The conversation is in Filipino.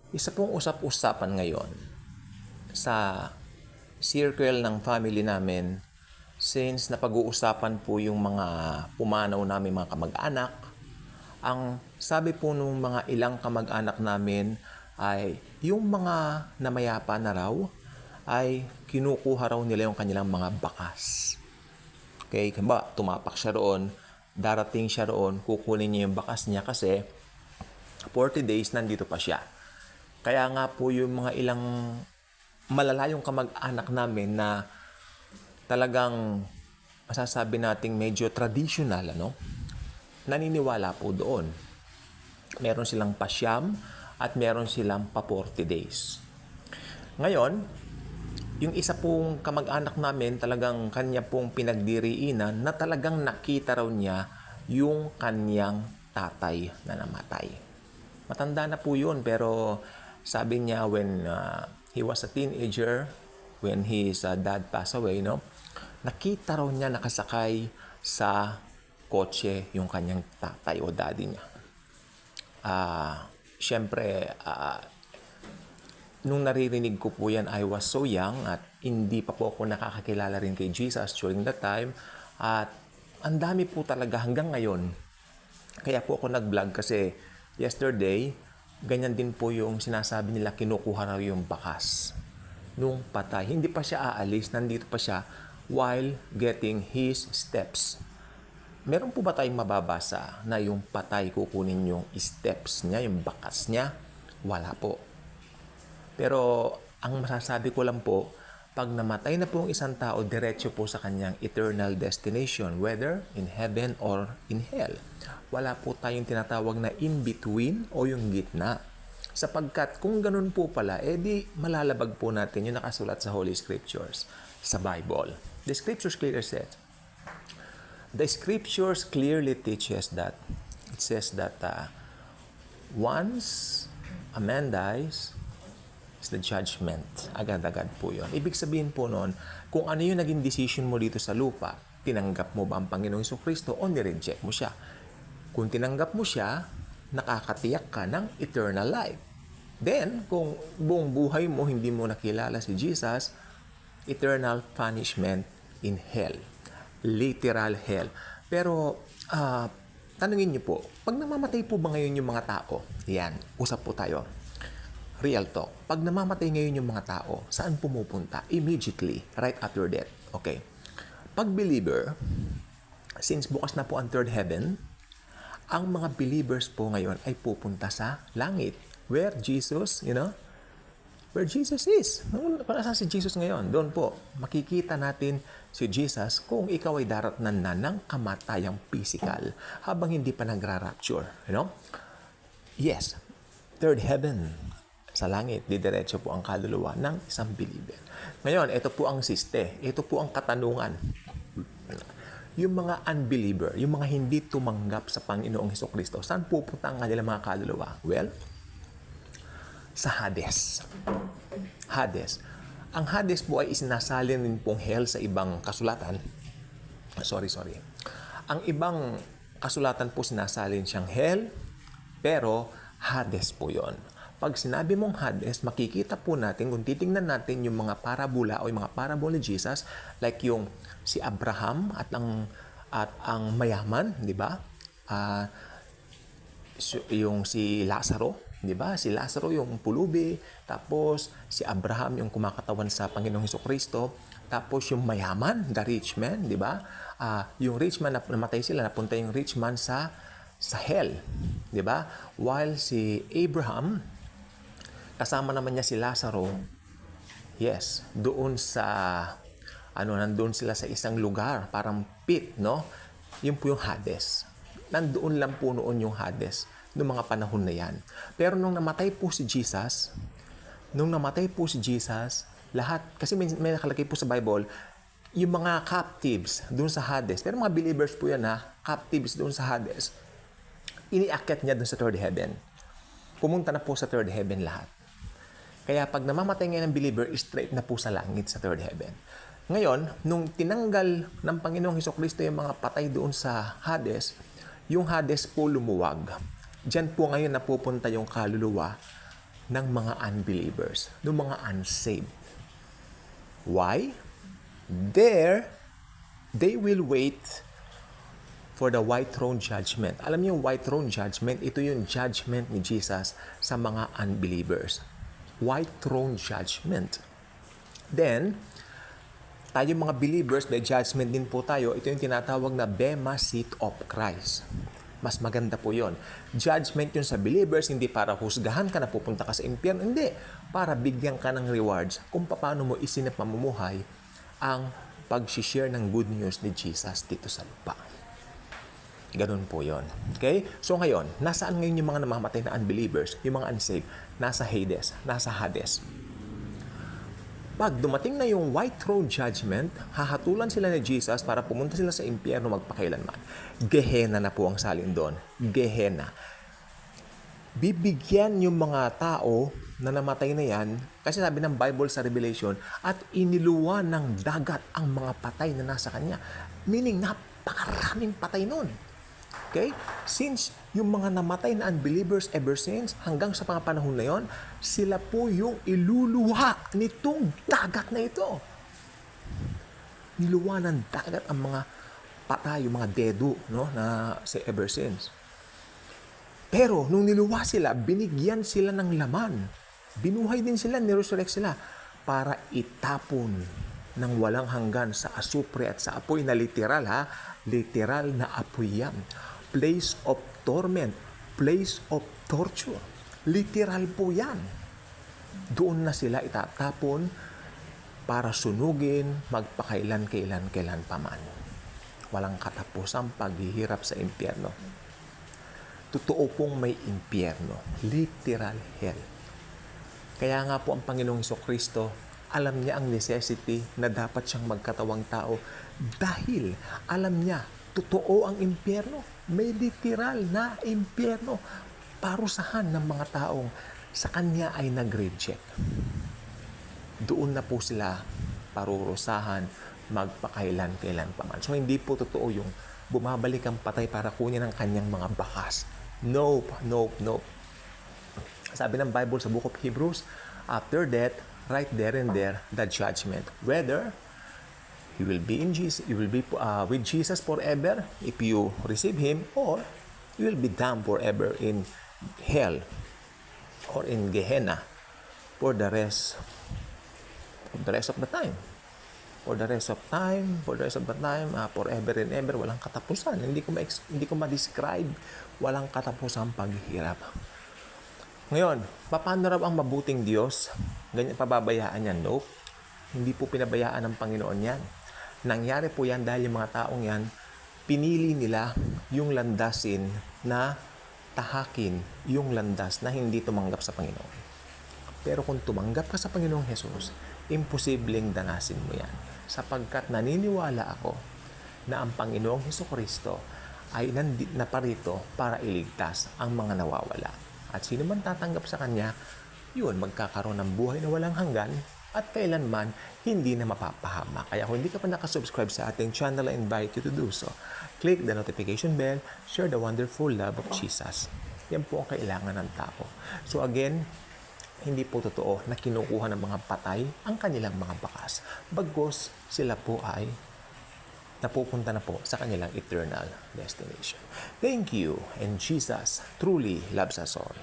Isa pong usap-usapan ngayon sa circle ng family namin since napag-uusapan po yung mga pumanaw namin mga kamag-anak. Ang sabi po nung mga ilang kamag-anak namin ay yung mga namayapa na raw ay kinukuha raw nila yung kanilang mga bakas. Okay, ba, tumapak siya roon, darating siya roon, kukunin niya yung bakas niya kasi 40 days nandito pa siya. Kaya nga po yung mga ilang malalayong kamag-anak namin na talagang masasabi nating medyo traditional, naniniwala po doon. Meron silang pasyam at meron silang pa 40 days. Ngayon, yung isa pong kamag-anak namin, talagang kanya pong pinagdiriinan na talagang nakita raw niya yung kanyang tatay na namatay. Matanda na po yun, pero sabi niya when he was a teenager, when his dad passed away, nakita raw niya nakasakay sa kotse yung kanyang tatay o daddy niya. Siyempre, nung naririnig ko po yan, I was so young at hindi pa po ako nakakakilala rin kay Jesus during that time. At ang dami po talaga hanggang ngayon. Kaya po ako nag-vlog kasi yesterday, ganyan din po yung sinasabi nila kinukuha raw yung bakas nung patay. Hindi pa siya aalis, nandito pa siya while getting his steps. Meron po ba tayong mababasa na yung patay kukunin yung steps niya, yung bakas niya? Wala po. Pero ang masasabi ko lang po, pag namatay na po ang isang tao, diretso po sa kanyang eternal destination, whether in heaven or in hell. Wala po tayong tinatawag na in-between o yung gitna. Sapagkat kung ganun po pala, di malalabag po natin yung nakasulat sa Holy Scriptures, sa Bible. The Scriptures clearly teaches that, it says that once a man dies, is the judgment. Agad-agad po yun. Ibig sabihin po noon, kung ano yung naging decision mo dito sa lupa, tinanggap mo ba ang Panginoong Jesucristo o nireject mo siya? Kung tinanggap mo siya, nakakatiyak ka ng eternal life. Then, kung buong buhay mo hindi mo nakilala si Jesus, eternal punishment in hell. Literal hell. Pero, tanungin niyo po, pag namamatay po ba ngayon yung mga tao? Yan, usap po tayo. Real talk. Pag namamatay ngayon yung mga tao, saan pumupunta? Immediately, right after death. Okay. Pag believer, since bukas na po ang third heaven, ang mga believers po ngayon ay pupunta sa langit. Where Jesus, where Jesus is. Kung saan si Jesus ngayon, doon po, makikita natin si Jesus kung ikaw ay daratnan na ng kamatayang physical habang hindi pa nagra-rapture. Yes, third heaven. Sa langit, didiretso po ang kaluluwa ng isang believer. Ngayon, ito po ang siste. Ito po ang katanungan. Yung mga unbeliever, yung mga hindi tumanggap sa Panginoong Hesukristo, saan pupunta ang kanilang mga kaluluwa? Well, sa Hades. Hades. Ang Hades po ay isinasalin rin pong hell sa ibang kasulatan. Sorry. Ang ibang kasulatan po sinasalin siyang hell, pero Hades po yon. Pag sinabi mong Hades, makikita po natin, kung titingnan natin yung mga parabola o yung mga parable ni Jesus, like yung si Abraham at ang mayaman, di ba? Yung si Lazaro, di ba? Si Lazaro yung pulubi, tapos si Abraham yung kumakatawan sa Panginoong Hesukristo, tapos yung mayaman, the rich man, di ba? Yung rich man, namatay sila, napunta yung rich man sa hell, di ba? While si Abraham, kasama naman niya si Lazaro, yes, doon sa, nandoon sila sa isang lugar, parang pit, Yun po yung Hades. Nandoon lang po noon yung Hades, noong mga panahon na yan. Pero nung namatay po si Jesus, lahat, kasi may nakalagay po sa Bible, yung mga captives doon sa Hades, pero mga believers po yan captives doon sa Hades, iniakyat niya doon sa third heaven. Pumunta na po sa third heaven lahat. Kaya pag namamatay ngayon ng believer, straight na po sa langit sa third heaven. Ngayon, nung tinanggal ng Panginoong Hesukristo yung mga patay doon sa Hades, yung Hades po lumuwag. Diyan po ngayon napupunta yung kaluluwa ng mga unbelievers, ng mga unsaved. Why? There, they will wait for the white throne judgment. Alam niyo yung white throne judgment, ito yung judgment ni Jesus sa mga unbelievers. White throne judgment. Then, tayo mga believers, may judgment din po tayo. Ito yung tinatawag na Bema Seat of Christ. Mas maganda po yon. Judgment yun sa believers, hindi para husgahan ka na pupunta ka sa impyerno. Hindi. Para bigyan ka ng rewards kung paano mo isinapamumuhay ang pag-share ng good news ni Jesus dito sa lupa. Ganun po yon. Okay? So ngayon, nasaan ngayon yung mga namamatay na unbelievers, yung mga unsaved? Nasa Hades, nasa Hades. Pag dumating na yung white throne judgment, hahatulan sila ni Jesus para pumunta sila sa impyerno magpakailanman. Gehenna na po ang salin doon. Gehenna. Bibigyan yung mga tao na namatay na yan, kasi sabi ng Bible sa Revelation, at iniluwan ng dagat ang mga patay na nasa kanya. Meaning, napakaraming patay nun. Okay? Since yung mga namatay na unbelievers ever since, hanggang sa mga panahon na yon, sila po yung iluluwa nitong dagat na ito. Niluwa ng dagat ang mga patay, yung mga dedo, no, na ever since. Pero, nung niluwa sila, binigyan sila ng laman. Binuhay din sila, niresurrect sila para itapon ng walang hanggan sa asupre at sa apoy na literal, ha? Literal na apoy yan. Place of torment, place of torture. Literal po yan. Doon na sila itatapon para sunugin magpakailan-kailan pa man. Walang katapusang paghihirap sa impyerno. Totoo pong may impyerno. Literal hell. Kaya nga po ang Panginoong Hesukristo, alam niya ang necessity na dapat siyang magkatawang tao dahil alam niya, totoo ang impyerno. May literal na impyerno. Parusahan ng mga taong sa kanya ay nag-reject. Doon na po sila parurusahan magpakailan pa man. So hindi po totoo yung bumabalik ang patay para kunin ang kanyang mga bakas. Nope. Sabi ng Bible sa Book of Hebrews, after death, right there and there, the judgment. Whether you will be in Jesus, you will be with Jesus forever if you receive Him, or you will be damned forever in hell or in Gehenna for the rest of the time. For the rest of the time, forever and ever, walang katapusan. Hindi ko ma-describe, walang katapusang paghihirap. Ngayon, paano raw ang mabuting Diyos? Ganyan pababayaan yan? No. Hindi po pinabayaan ng Panginoon yan. Nangyari po yan dahil yung mga taong yan, pinili nila yung landasin na tahakin yung landas na hindi tumanggap sa Panginoon. Pero kung tumanggap ka sa Panginoong Hesus, imposibleng danasin mo yan. Sapagkat naniniwala ako na ang Panginoong Hesukristo ay naparito para iligtas ang mga nawawala. At sino man tatanggap sa Kanya, yun, magkakaroon ng buhay na walang hanggan at kailanman hindi na mapapahama. Kaya kung hindi ka pa nakasubscribe sa ating channel, I invite you to do so. Click the notification bell, share the wonderful love of Jesus. Yan po ang kailangan ng tao. So again, hindi po totoo na kinukuha ng mga patay ang kanilang mga bakas. Bagkus sila po ay napupunta na po sa kanilang eternal destination. Thank you, and Jesus truly loves us all.